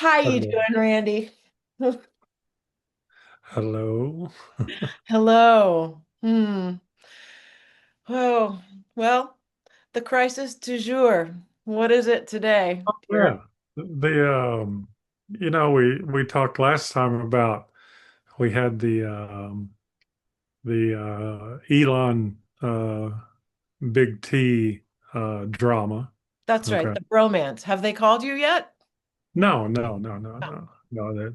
How you Hello. doing, Randy? Hello. Hello. Oh, well, the crisis du jour. What is it today, dear? Yeah. We talked last time about we had the Elon Big T drama. That's right, Okay. the bromance. Have they called you yet? No, no, no, no, No. no,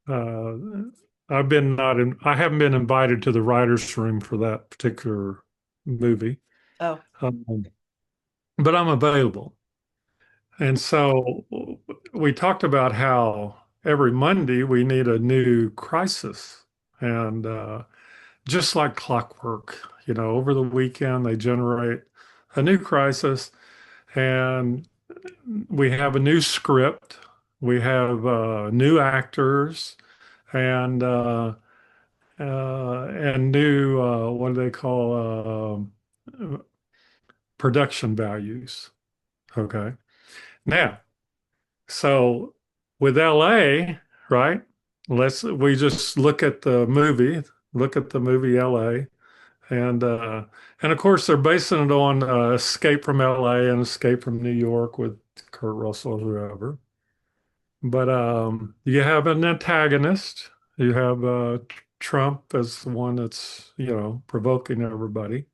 no. I've been not in. I haven't been invited to the writers' room for that particular movie, Oh, um, but I'm available. And so we talked about how every Monday we need a new crisis. And just like clockwork, over the weekend they generate a new crisis and we have a new script, we have new actors and new, what do they call, production values. Okay. Now, so with LA, right? We just look at the movie LA, and and of course they're basing it on Escape from LA and Escape from New York with Kurt Russell or whoever. But you have an antagonist. You have Trump as the one that's, provoking everybody.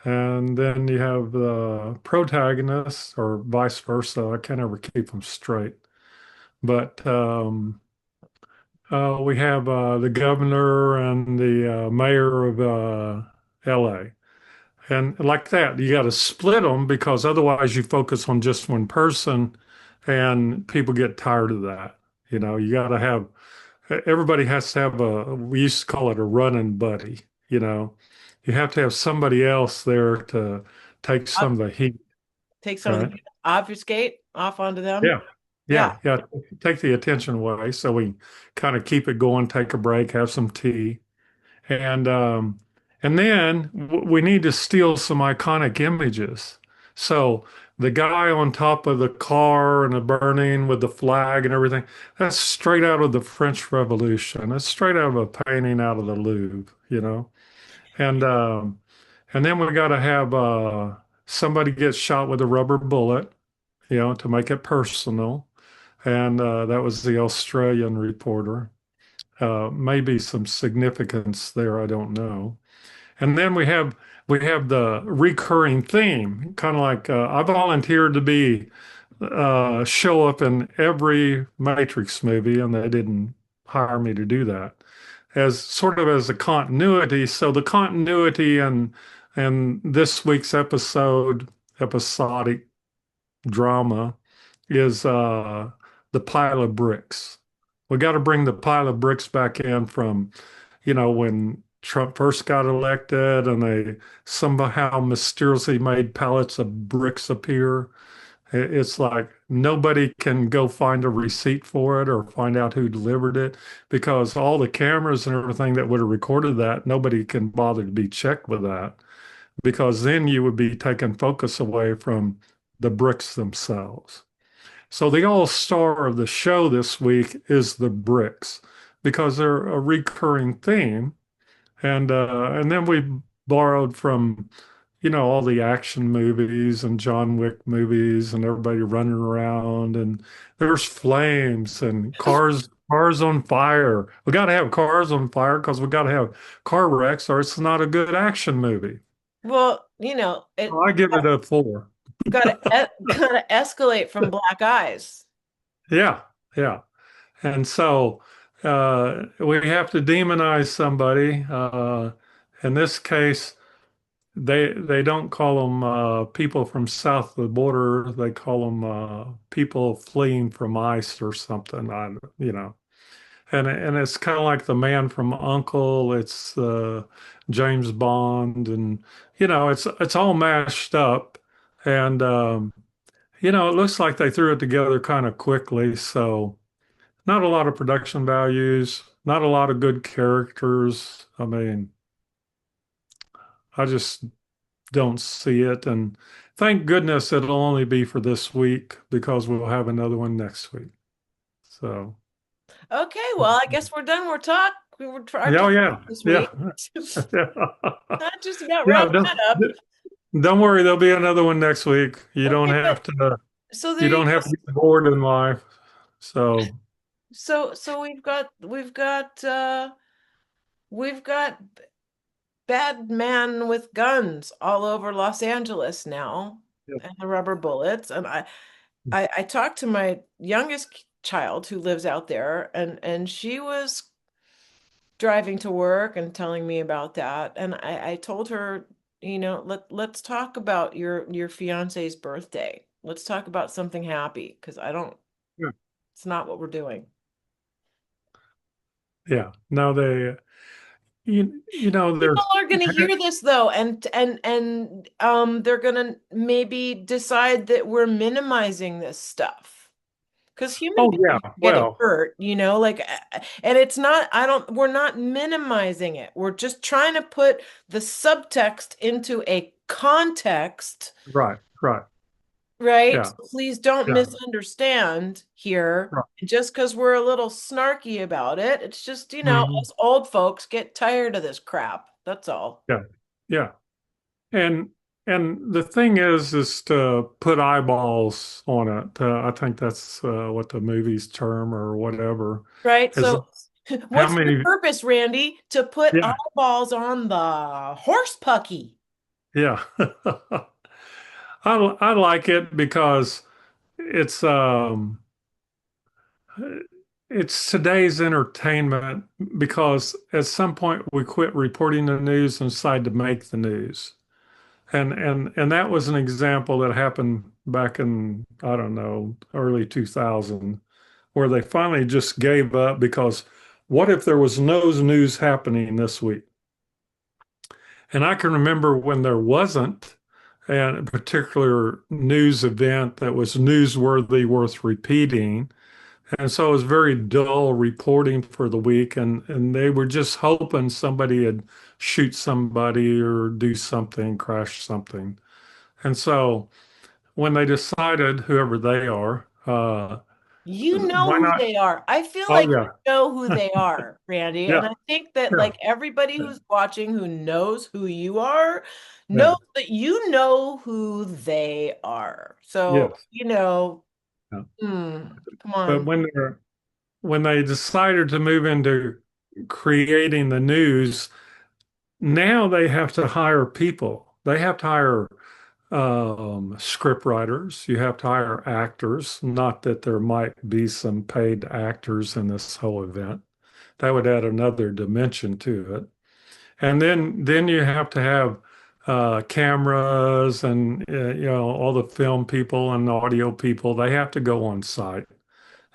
And then you have the protagonist, or vice versa. I can't ever keep them straight. But we have the governor and the mayor of LA. And like that, you got to split them because otherwise you focus on just one person and people get tired of that. You got to have, everybody has to have we used to call it a running buddy. You know, you have to have somebody else there to take some ob- of the heat, take some of the right? obfuscate off onto them. Yeah. Yeah. Yeah. Take the attention away so we kind of keep it going, take a break, have some tea. And then we need to steal some iconic images. So the guy on top of the car and the burning with the flag and everything, that's straight out of the French Revolution. That's straight out of a painting out of the Louvre. And and then we got to have somebody get shot with a rubber bullet, to make it personal. And that was the Australian reporter. Maybe some significance there, I don't know. And then we have the recurring theme, kind of like I volunteered to be show up in every Matrix movie, and they didn't hire me to do that as sort of as a continuity. So the continuity and this week's episodic drama is the pile of bricks. We got to bring the pile of bricks back in from, when Trump first got elected and they somehow mysteriously made pallets of bricks appear. It's like nobody can go find a receipt for it or find out who delivered it because all the cameras and everything that would have recorded that, nobody can bother to be checked with that because then you would be taking focus away from the bricks themselves. So the all-star of the show this week is the bricks because they're a recurring theme. And then we borrowed from, all the action movies and John Wick movies and everybody running around and there's flames and cars on fire. We got to have cars on fire because we got to have car wrecks or it's not a good action movie. Well, So it I give it a 4. gotta escalate from black eyes. Yeah, yeah. And so we have to demonize somebody. In this case, they don't call them people from south of the border. They call them people fleeing from ICE or something. And it's kind of like the man from Uncle. It's James Bond, and it's all mashed up. And it looks like they threw it together kind of quickly. So. Not a lot of production values, not a lot of good characters. I mean, I just don't see it. And thank goodness it'll only be for this week because we'll have another one next week. So, Okay, well, I guess we're done. Our yeah, oh, talk yeah, this yeah, week. yeah, That just about yeah. wraps that up. Don't worry, there'll be another one next week. Okay, but so there You you don't have go. to get bored in life. So, So we've got bad man with guns all over Los Angeles now, yeah, and the rubber bullets. And I talked to my youngest child who lives out there, and she was driving to work and telling me about that. And I told her, let's talk about your fiance's birthday. Let's talk about something happy because I don't, yeah, it's not what we're doing. yeah. No, you know, People there's, are going to hear this though, and they're going to maybe decide that we're minimizing this stuff. Because human oh yeah, beings getting well, hurt, and it's not, we're not minimizing it. We're just trying to put the subtext into a context, right, right, right? yeah, So please don't yeah, misunderstand here. right. Just because we're a little snarky about it, it's just, Mhm. us old folks get tired of this crap. That's all. Yeah, yeah. And the thing is to put eyeballs on it. I think that's what the movie's term or whatever Right? is. So, How what's the many? purpose, Randy, to put Yeah, eyeballs on the horse pucky? yeah. I like it because it's um it's today's entertainment because at some point we quit reporting the news and decided to make the news. And that was an example that happened back in, I don't know, early 2000, where they finally just gave up because what if there was no news happening this week? And I can remember when there wasn't a particular news event that was newsworthy, worth repeating. And so it was very dull reporting for the week. And they were just hoping somebody would shoot somebody or do something, crash something. And so when they decided, whoever they are, You know why who not? they are. I feel Oh, like yeah. you know who they are, Randy. And Yeah. I think that Yeah. like everybody who's watching who knows who you are knows Yeah. that you know who they are. So, Yes. Yeah. come But on. when they decided to move into creating the news, now they have to hire people. They have to hire script writers. You have to hire actors. Not that there might be some paid actors in this whole event. That would add another dimension to it. And then you have to have cameras and all the film people and the audio people. They have to go on site,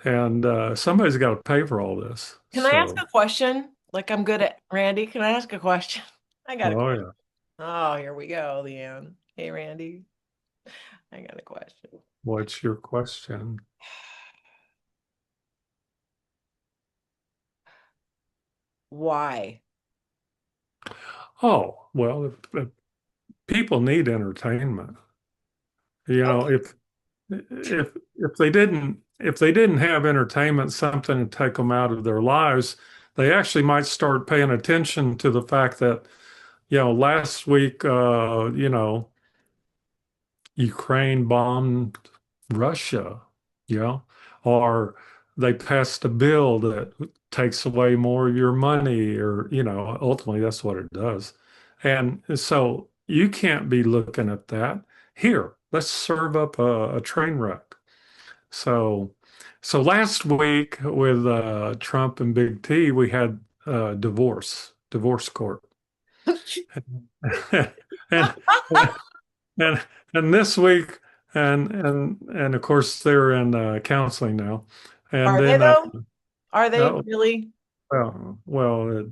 and somebody's got to pay for all this. Can I ask So, a question? Like I'm good at Randy. Can I ask a question? I got a oh question. yeah, Oh, here we go, Leanne. Hey, Randy. I got a question. what's your question? Why? Oh, well, if people need entertainment. Okay. If they didn't have entertainment, something to take them out of their lives, they actually might start paying attention to the fact that last week, Ukraine bombed Russia, you know, or they passed a bill that takes away more of your money, or, ultimately that's what it does. And so you can't be looking at that. Here, let's serve up a train wreck. So, so last week with Trump and Big T, we had divorce court. and and and this week, and of course they're in counseling now, and Are they then though? Are they oh, really? well,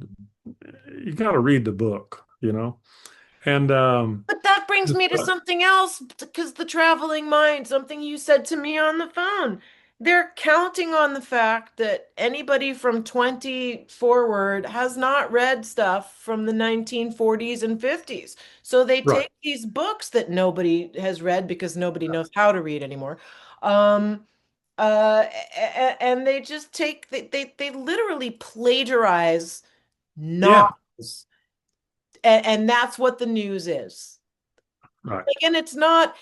you got to read the book, and But that brings me to but- something else, because the traveling mind, something you said to me on the phone. They're counting on the fact that anybody from 20 forward has not read stuff from the 1940s and 50s. So they right, take these books that nobody has read because nobody knows how to read anymore. Um, And they just take they literally plagiarize Yeah, novels, and that's what the news is. right. Like, and it's not,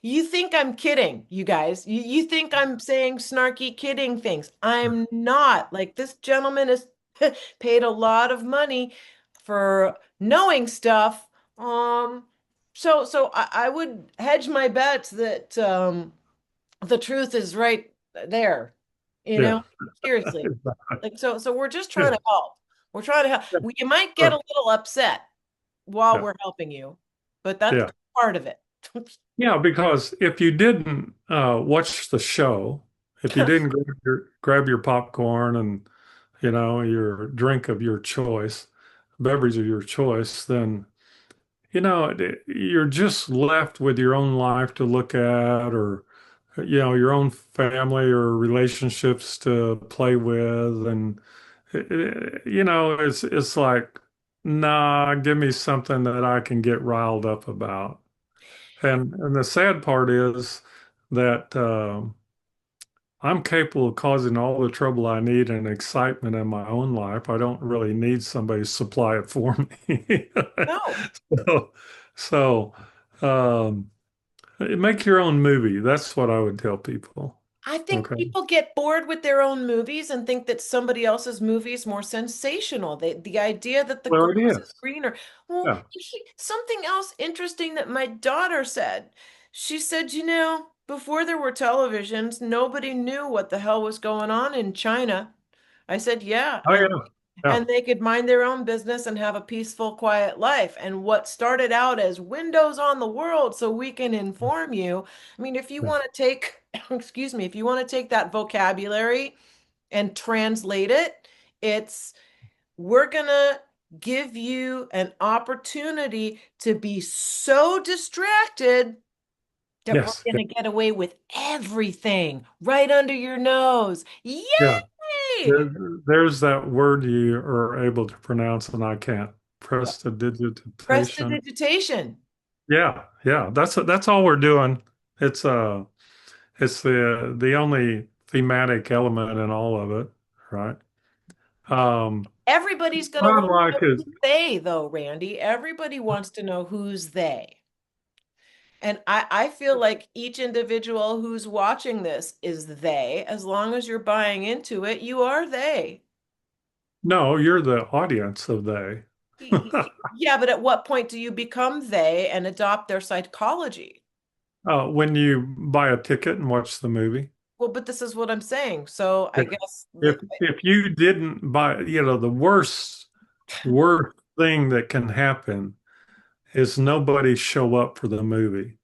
you think I'm kidding, you guys. You think I'm saying snarky kidding things. I'm not. Like, this gentleman has paid a lot of money for knowing stuff. So I would hedge my bets that the truth is right there, you know, Yeah. seriously. Like, so we're just trying Yeah. to help. We're trying to help. Yeah. We might get a Sure. little upset while Yeah. we're helping you, but that's Yeah. part of it. Yeah, because if you didn't watch the show, if you didn't grab your popcorn and your drink of your choice, beverage of your choice, then you're just left with your own life to look at, or your own family or relationships to play with, and it's like, nah, give me something that I can get riled up about. And the sad part is that I'm capable of causing all the trouble I need and excitement in my own life. I don't really need somebody to supply it for me. No. So, so make your own movie. That's what I would tell people. I think Okay. people get bored with their own movies and think that somebody else's movie is more sensational. The idea that the Well, it grass is is. greener. Well, Yeah. something else interesting that my daughter said. She said, before there were televisions, nobody knew what the hell was going on in China. I said, yeah, Oh, yeah. Yeah. and they could mind their own business and have a peaceful, quiet life. And what started out as windows on the world so we can inform you. I mean, if you Yeah. want to take, excuse me, if you want to take that vocabulary and translate it, it's we're gonna give you an opportunity to be so distracted that we're Yes. Yeah. gonna get away with everything right under your nose. Yeah. Yay! There, there's that word you are able to pronounce and I can't. Prestidigitation. Prestidigitation. Yeah, yeah. That's all we're doing. It's it's the only thematic element in all of it, right? Um, Everybody's going to what I want to like know is who's they, though, Randy. Everybody wants to know who's they. And I feel like each individual who's watching this is they. As long as you're buying into it, you are they. no, you're the audience of they. Yeah, but at what point do you become they and adopt their psychology? When you buy a ticket and watch the movie. Well, but this is what I'm saying. So I Yeah. guess, If you didn't buy, the worst thing that can happen is nobody show up for the movie.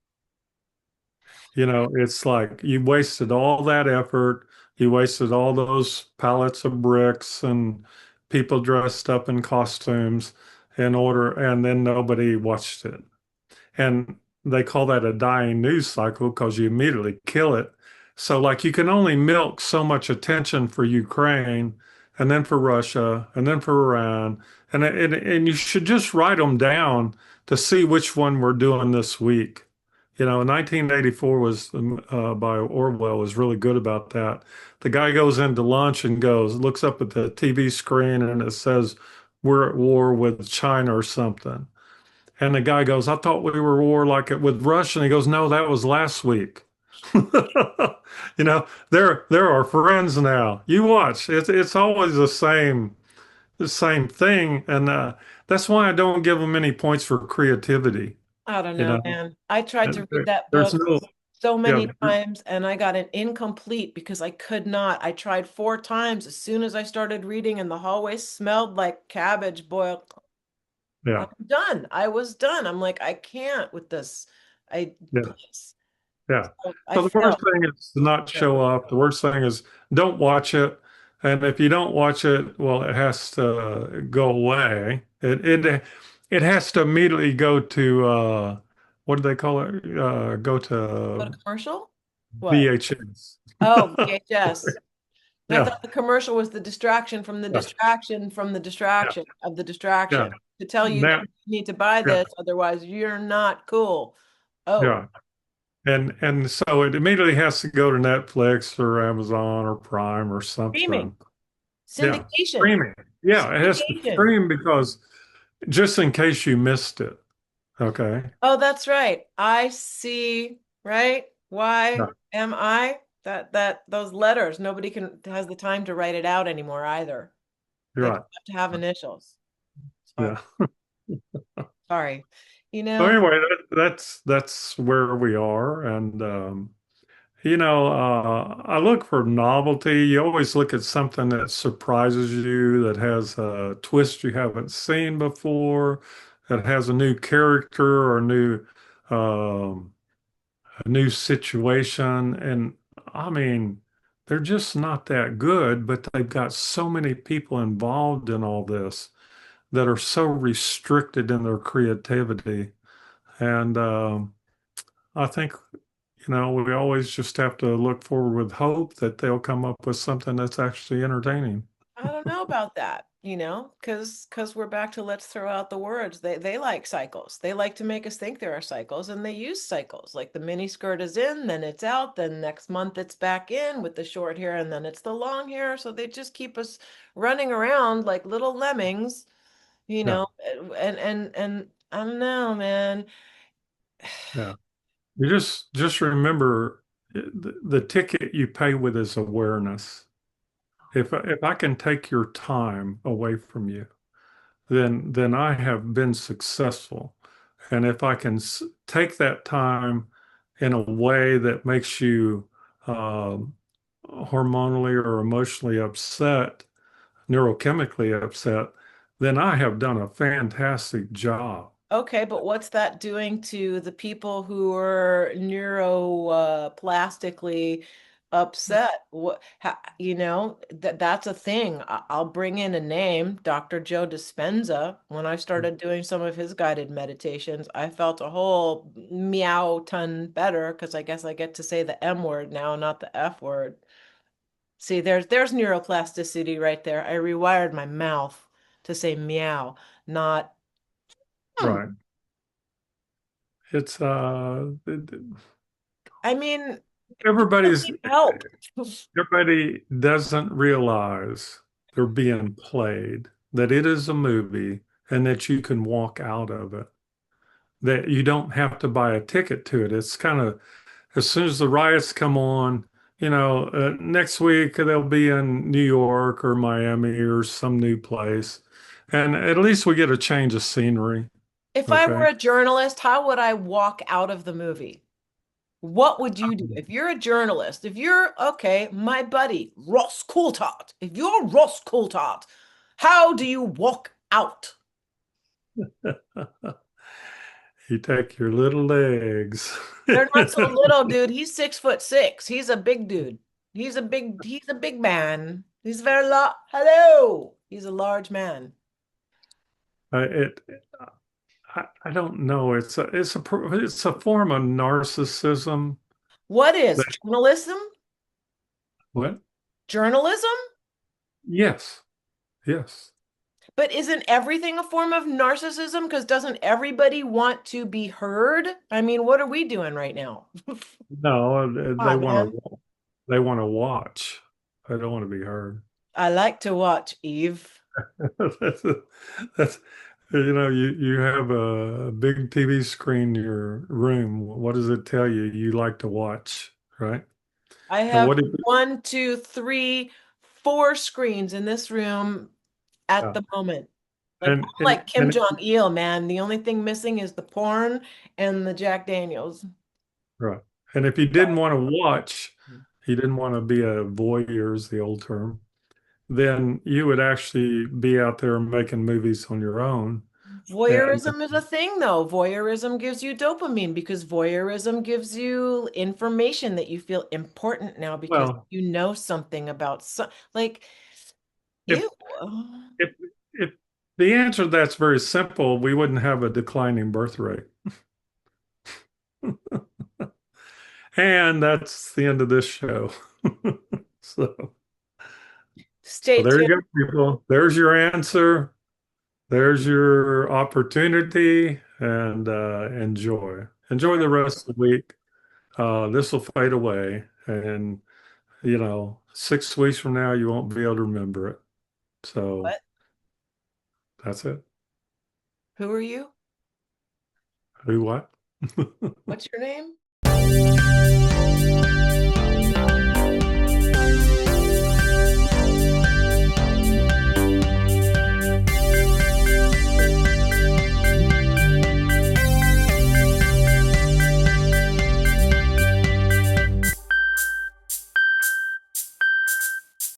It's like you wasted all that effort. You wasted all those pallets of bricks and people dressed up in costumes and then nobody watched it. And they call that a dying news cycle because you immediately kill it. So, like, you can only milk so much attention for Ukraine and then for Russia and then for Iran. And you should just write them down to see which one we're doing this week. 1984 was by Orwell was really good about that. The guy goes into lunch and looks up at the TV screen and it says, "We're at war with China or something." And the guy goes, "I thought we were at war like it with Russia." And he goes, "No, that was last week." They're our friends now. You watch. It's always the same thing, and that's why I don't give them any points for creativity. I don't You know, know, man. I tried to read that there's book no, so yeah, many times and I got an incomplete because I could not. I tried 4 times. As soon as I started reading and the hallway smelled like cabbage boiled, I'm yeah, done. I was done. I'm like, I can't with this. I yeah. please. Yeah. I So the worst failed. thing is to not Yeah. show up. The worst thing is don't watch it. And if you don't watch it, well, it has to go away. It has to immediately go to what do they call it? Go Go to to commercial? What? VHS. Oh, VHS. I Yeah, thought the commercial was the distraction from the yeah, distraction from the yeah, distraction of the yeah. distraction to tell you that Now, you need to buy yeah, this, otherwise you're not cool. Oh, yeah. and so it immediately has to go to Netflix or Amazon or Prime or Streaming, something. Yeah, syndication, streaming. Yeah, it has to syndication. stream because just in case you missed it. Okay. Oh, that's right. I see, right? Yeah, Why am I? That those letters, nobody can has the time to write it out anymore either. you're They right. just have to have initials. So Yeah. sorry. You So know, anyway, that's where we are, and I look for novelty. You always look at something that surprises you, that has a twist you haven't seen before, that has a new character or um, a new situation. And I mean, they're just not that good, but they've got so many people involved in all this that are so restricted in their creativity. And I think we always just have to look forward with hope that they'll come up with something that's actually entertaining. I don't know about that, because we're back to let's throw out the words. They like cycles. They like to make us think there are cycles, and they use cycles. Like the mini skirt is in, then it's out, then next month it's back in with the short hair, and then it's the long hair. So they just keep us running around like little lemmings, Yeah, and I don't know, man. yeah. You just remember the ticket you pay with is awareness. If I can take your time away from you, then I have been successful. And if I can take that time in a way that makes you hormonally or emotionally upset, neurochemically upset, then I have done a fantastic job. Okay, but what's that doing to the people who are neuroplastically upset? That's a thing. I'll bring in a name, Dr. Joe Dispenza. When I started doing some of his guided meditations, I felt a whole meow ton better because I guess I get to say the M word now, not the F word. See, there's neuroplasticity right there. I rewired my mouth to say meow, not Right. It's I mean, people everybody's need help. everybody doesn't realize they're being played, that it is a movie and that you can walk out of it, that you don't have to buy a ticket to it. It's kind of as soon as the riots come on, next week they'll be in New York or Miami or some new place. And at least we get a change of scenery. If I were Okay. a journalist, how would I walk out of the movie? What would you do? If you're a journalist, if you're, okay, my buddy, Ross Coulthard, if you're Ross Coulthard, how do you walk out? You take your little legs. They're not so little, dude. He's 6'6". He's a big dude. He's a big man. He's very hello. He's a large man. It I don't know. It's a form of narcissism What is that journalism? what? Journalism? Yes. Yes. But isn't everything a form of narcissism? Because doesn't everybody want to be heard? I mean, what are we doing right now? No, Ah, man. they want to watch. They don't want to be heard. I like to watch, Eve. That's, that's you have a big TV screen in your room. What does it tell you? You like to watch, right? I And have what if one, two, three, four screens in this room at yeah. the moment. Like I'm and and like Kim and Jong-il, man. The only thing missing is the porn and the Jack Daniels. right. And if you didn't want to watch, you didn't want to be a voyeur is the old term, then you would actually be out there making movies on your own. And Voyeurism is a thing, though. Voyeurism gives you dopamine because voyeurism gives you information that you feel important now because well, you know something about like, if ew. if if the answer to that's very simple, we wouldn't have a declining birth rate. And that's the end of this show. So, so Stay there you tuned. go, people. There's your answer. There's your opportunity, and enjoy. Enjoy the rest of the week. This will fade away, and 6 weeks from now, you won't be able to remember it. So What? that's it. Who are you? Who what? What's your name?